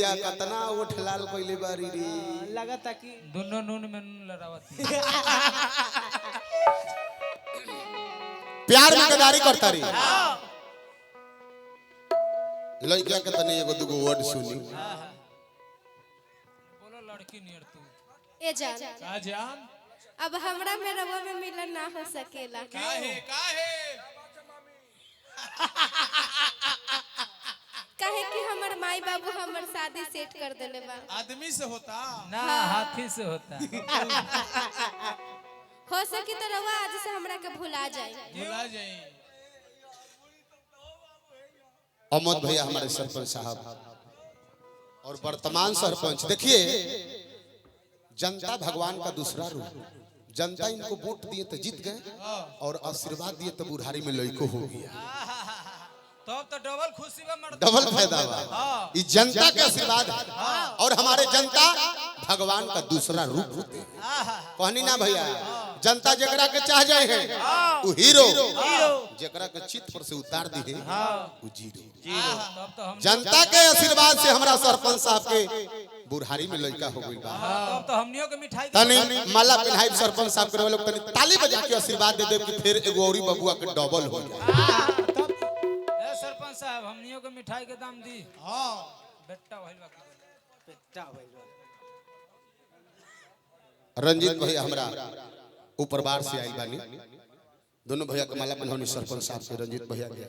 या कतना ओठ लाल कइले बारी रे लगता कि दोनों नून में नून लड़ावती प्यार में गदारी करता री लड़किया के तने एगो दुगो वर्ड सुनी बोलो लड़की नियर तू ए जान का जान अब हमरा में रवा में मिलन ना हो सकेला काहे काहे कि हमर माई बाबू हमर शादी सेट कर देले बा आदमी से होता ना हाथी से होता हो सकी तो रवा आज से हमरा के भुला जाए भुला जाए। अमोद भैया हमारे सरपंच साहब और वर्तमान सरपंच देखिए जनता भगवान का दूसरा रूप जनता इनको वोट दिए तो जीत गए और आशीर्वाद दिए तो बुढ़ारी में लड़को हो गया तब तो डबल खुशी बा मर्द डबल फायदा बा ये जनता के आशीर्वाद है और हमारे जनता भगवान का दूसरा रूप होते हैं कहनी ना भैया जनता जकरा के चाह जाए है वो हीरो जकरा के चित पर से उतार दी है वो जीरो तब तो हम जनता के आशीर्वाद से हमारा सरपंच साहब के बुढ़ारी में लड़का हो गई बा तब तो हमनियों के मिठाई तनी माला पिन्हाई सरपंच साहब के लोग तनी ताली बजा के आशीर्वाद दे दे कि फिर एगो औरी बबुआ के डबल हो जाए ए सरपंच साहब हमनियों के मिठाई के दाम दी हां बेटा भइल बा बेटा भइल रंजीत भैया हमरा ऊपर बार से आइल बानी दोनों भैया के माला पिन्हौनी सरपंच साहब से रंजीत भैया के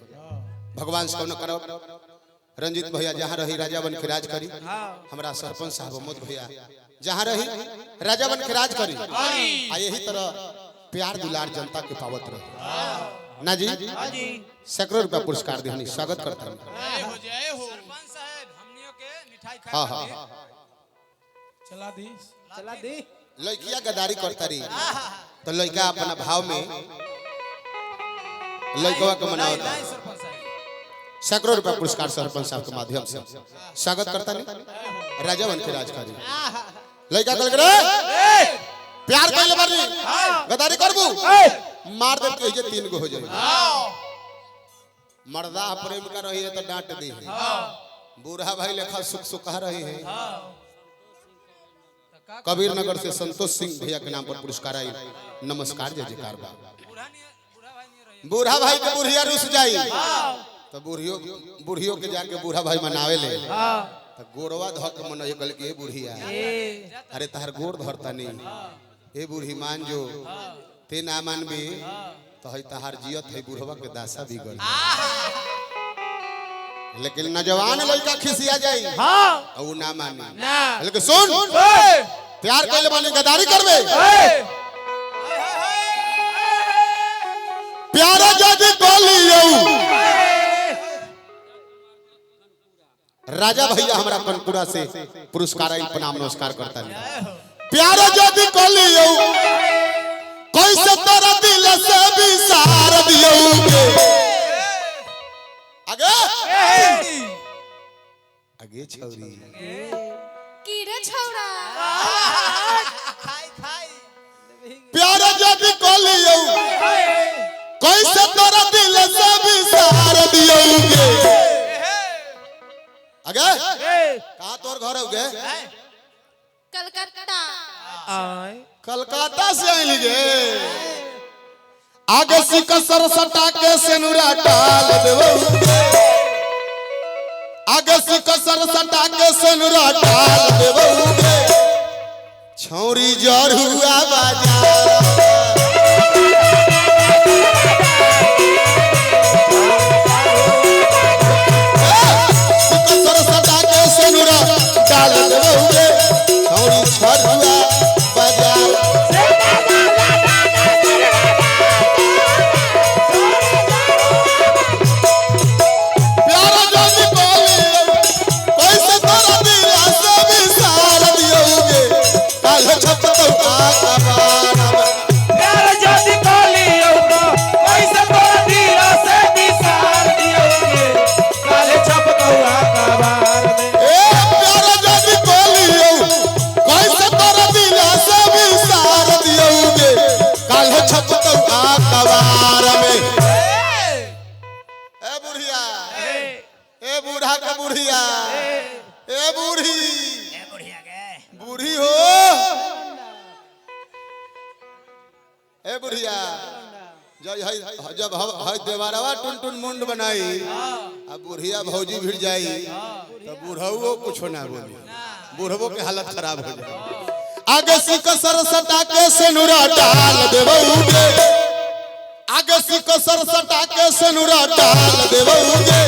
भगवान से कौन करब रंजीत भैया जहाँ रही राजा बन के राज करी हमरा सरपंच साहब अमोद भैया जहाँ रही राजा बन के राज करी आ यही तरह प्यार दुलार जनता के पावत रहे ना जी सैकड़ों रुपया पुरस्कार देहनी स्वागत करता हूं जय हो सरपंच साहब हमनियों के मिठाई खा हाँ चला दी लड़किया गदारी करता रही तो लड़का अपना भाव में लड़कवा के मनावता नहीं सरपंच साहब सैकड़ों रुपया पुरस्कार सरपंच साहब के माध्यम से स्वागत करता नहीं राजा बन के राज करी लड़का कल करे प्यार कइले बारी गदारी करबू मार दे के तीन गो हो जाए मर्दा प्रेम का रही है तो डांट दी है बूढ़ा भाई लेखा सुख सुखा रही है कबीर नगर से संतोष सिंह भैया के नाम पर पुरस्कार आई नमस्कार जय जयकार बा बूढ़ा भाई के बुढ़िया रुस जाई तो बुढ़ियों के जाके बूढ़ा भाई मनावे ले तो गोरवा धक मन कल के बुढ़िया अरे तार गोर धरता नहीं ए बूढ़ी मान जो ते ना मानबी तो है तहार जियत है बुढ़वा के दासा बिगड़ लेकिन नौजवान लड़का खिसिया जाई और वो ना मानी लेकिन सुन प्यार कइले बानी गदारी करबे प्यारा जदी बोलियो राजा भैया हमरा कनपुरा से पुरस्कार आई प्रणाम नमस्कार करता है प्यारा जदी बोलियो कैसे तोरा दिल से विसार दियो आगे आगे छौरी कीड़े छौड़ा प्यारा जदी बोलियो कैसे तोरा दिल से विसार दियो आगे कहाँ तोर घर होगे कलकत्ता कलकत्ता से आइली गे आगे सिकसर सटा के सेनुरा डाल देबो आगे सिकसर सटा के सेनुरा डाल देबो छौरी जरुआ बाजा सिकसर सटा के सेनुरा डाल देबो छौरी छरुआ बाजा प्यारा जदी बोलियो कैसे तोरा दिल से विसार दियोगे काल छप तो का ए बुढ़िया जब है देवारवा टुन टुन मुंड बनाई अब बुढ़िया भौजी भिड़ जाई तो बुढ़ऊ कुछ ना बोली बुढ़वो के हालत खराब हो जाए आगे सिकसर सटा के सेनुरा डाल देबऊगे आगे सिकसर सटा के सेनुरा डाल देबऊगे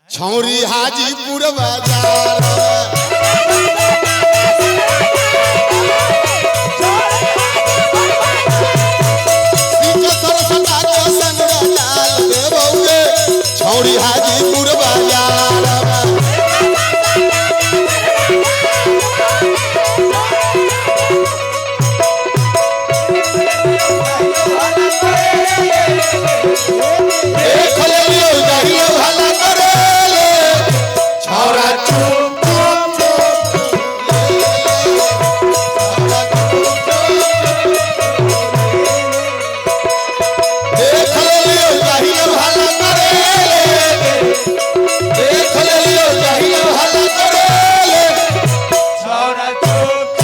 छौरी हाजीपुर बाजार छौरी हाजीपुर बाजार देख लियो जाइयो भला करेले छौरा चुप देख लियो जाइयो भला करेले देख लियो जाइयो भला करेले छौरा चुप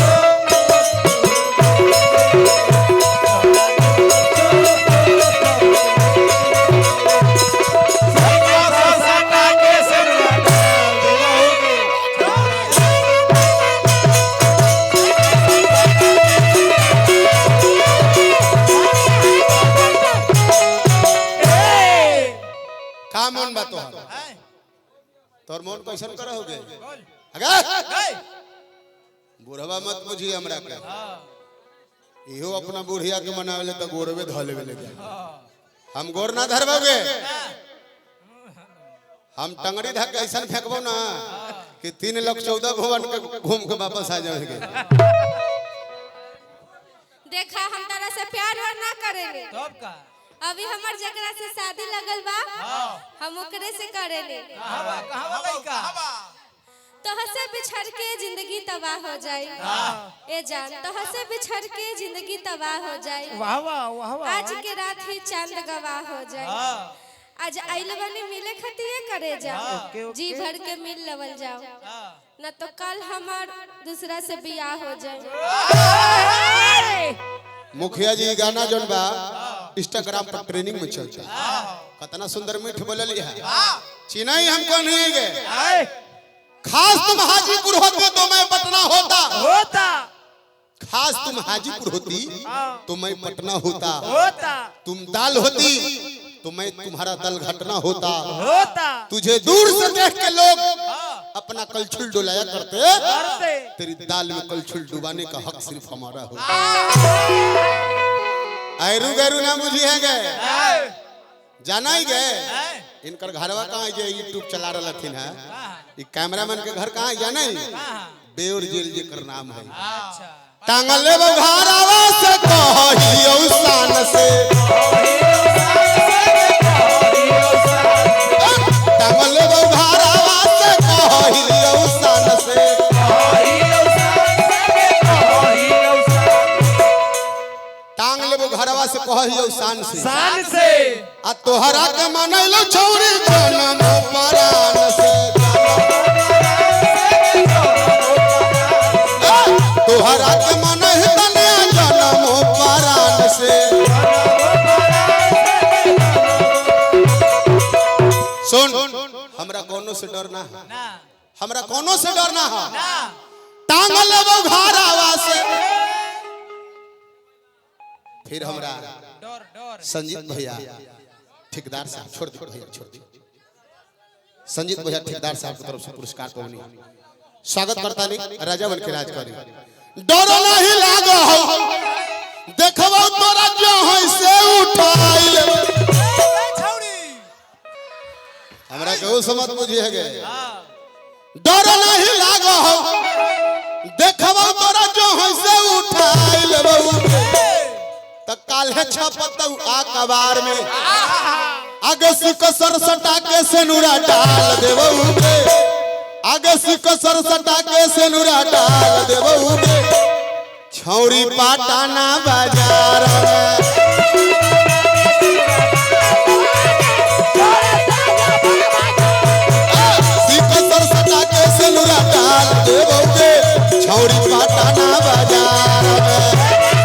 का मन बात तोर मन कैसन कर होगे अगर बुढ़वा मत बुझी हमरा के इहो अपना बुढ़िया के मनावेले तो गोरवे धलेवे लगे हम गोर ना धरबोगे हम टंगड़ी धक ऐसा फेंकबो ना कि 3,14,000 भवन के घूम के वापस आ जाओगे देखा हम तारा से प्यार और ना करेले तब का अभी हमर जकरा से शादी लगल बा हम ओकरे से करेले कहां गई का तोह से बिछड़ के जिंदगी तबाह हो जाए ए जान तोह से बिछड़ के जिंदगी तबाह हो जाए वाह वाह वाह वाह आज के रात ही चांद गवाह हो जाए आज आइल बने मिले खतिए करे जा जी भर के मिल लवल जाओ न तो कल हमार दूसरा से बियाह हो जाए मुखिया जी गाना जोन बा इंस्टाग्राम पर ट्रेनिंग में चलता कितना सुंदर मीठ बोलल है चिन्हई हमको नहीं गए खास तुम हाजीपुर होते तो मैं पटना होता खास तुम हाजीपुर होती तो मैं पटना होता तुम दाल होती तो मैं तुम्हारा दल घटना होता तुझे दूर से देख के लोग अपना कलछुल डुलाया करते तेरी दाल में कलछुल डुबाने का हक सिर्फ हमारा होता ऐरू गैरू ना बुझी है गए जाना ही गए इनकर घरवा कहाँ जे यूट्यूब चला रहा थी ना ये कैमरामैन के घर कहाँ जाना ही बेउर जेल जे कर नाम है टांगले बघारावा से कहियो शान से टांगले बघारावा से कहियो शान से टांगले बघारावा से कहियो शान से आ तोहरा के मनैलो छौरी जन्म परान से तोहरा के मनैल तने जन्म परान से सुन हमरा कोनो से डर ना है हमरा कोनो से डर ना है टांगल बघारावा से फिर हमरा डर संजीत भैया ठेकेदार साहब छोड़ दो भैया छोड़ दो संजीत भैया ठेकेदार साहब की तरफ से पुरस्कार पावनी स्वागत करता नहीं राजा बन के राज करी डर नहीं लागो हो देखबो तोरा जो है से उठाई ले हमरा केहू समझ बुझिए गए डर नहीं लागो हो देखबो तोरा जो है से उठाई ले तक काल है छपतौ आ कबार में आगे सिकसर सटा के सेनुरा डाल देबऊगे आगे सिकसर सटा के सेनुरा डाल देबऊगे छौरी पाटाना बाजार में सिकसर सटा के सेनुरा डाल देबऊगे छौरी पाटाना बाजार में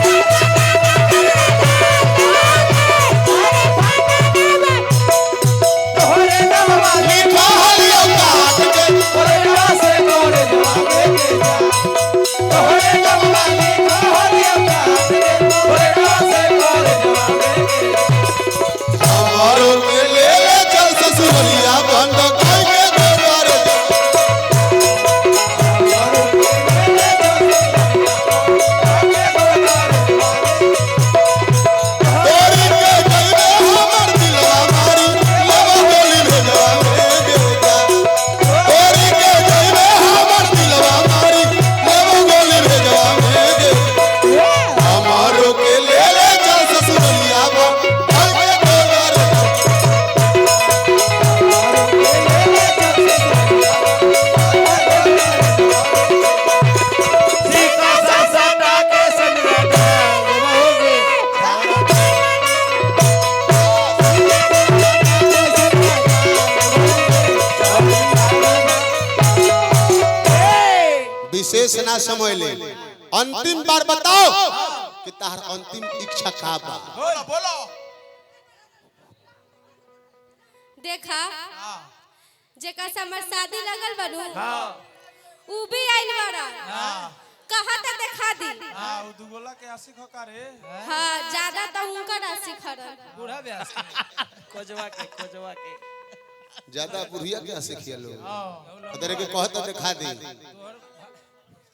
शेष ना समय ले अंतिम बार बताओ कि तार अंतिम इच्छा का बा। बोलो बोलो। देखा जेका से हमर शादी लगल बनू उ भी आइल बाड़ा कहा था देखा दी। हां उ दुगोला के आशिक हो का रे। हां ज्यादा तो उनका आशिक हरन बूढ़ा ब्यास खोजवा के ज्यादा बुढ़िया के हंसे खियालो अदरे के कहत देखा दी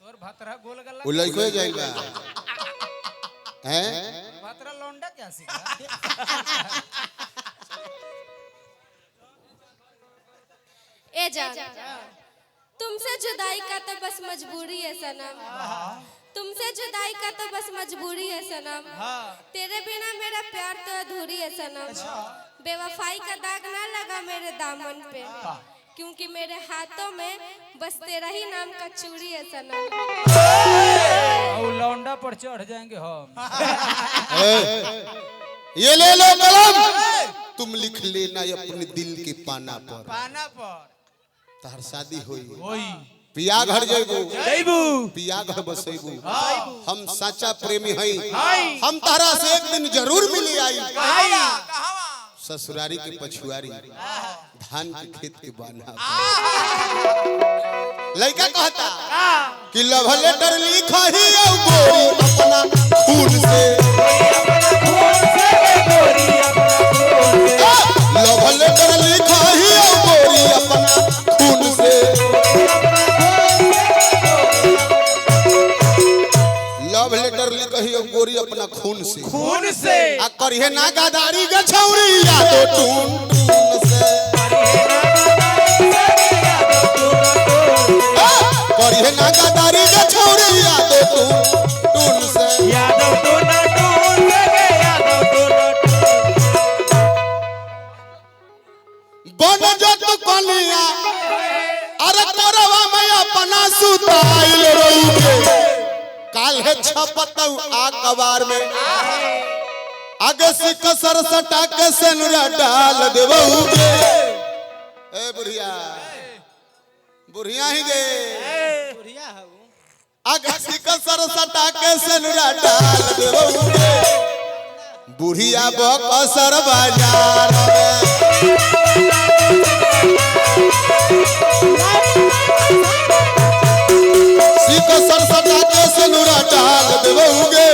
तोर भातरा गोल गला उ लइको जाइल बा हैं भातरा लौंडा क्या सीखा। ए जान तुमसे जुदाई का तो बस मजबूरी है सनम, तुमसे जुदाई का तो बस मजबूरी है सनम, तेरे बिना मेरा प्यार तो अधूरी है सनम, बेवफाई का दाग ना लगा मेरे दामन पे क्योंकि मेरे हाथों में बस तेरा ही नाम का चूड़ी है सनम। और लौंडा पर चढ़ जाएंगे हम। ये ले लो कलम तुम लिख लेना अपने दिल के पाना पर तार शादी होई पिया घर जइबू पिया घर बसइबू हम सच्चा प्रेमी हई हम तारा से एक दिन जरूर मिली आई ससुरारी के पछुआरी धान के खेत के बाना लड़का कहता कि लव लेटर लिखही औ गोरी अपना खून से लव लेटर लिखही औ गोरी अपना खून से लव लेटर लिखही औ गोरी अपना खून से आ करिहे ना गदारी गे छौरी यादो टून टून से करिहे ना गदारी गे छौरी यादो टून टून से बन जो तू कनिया अरे करवा में अपना सुताइल रहुके काल्हे छपतौ आकबार में आगे सिक सर सटा के सेनुरा डाल देबहुगे ए बुढ़िया बुढ़िया ही गे बुढ़िया हूँ आगे सिक सर सटा के सेनुरा डाल देबहुगे बुढ़िया बकसर बाजार में सिक सर सटा के सेनुरा डाल देबहुगे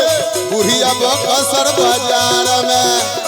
बुढ़िया बकसर बाजार में।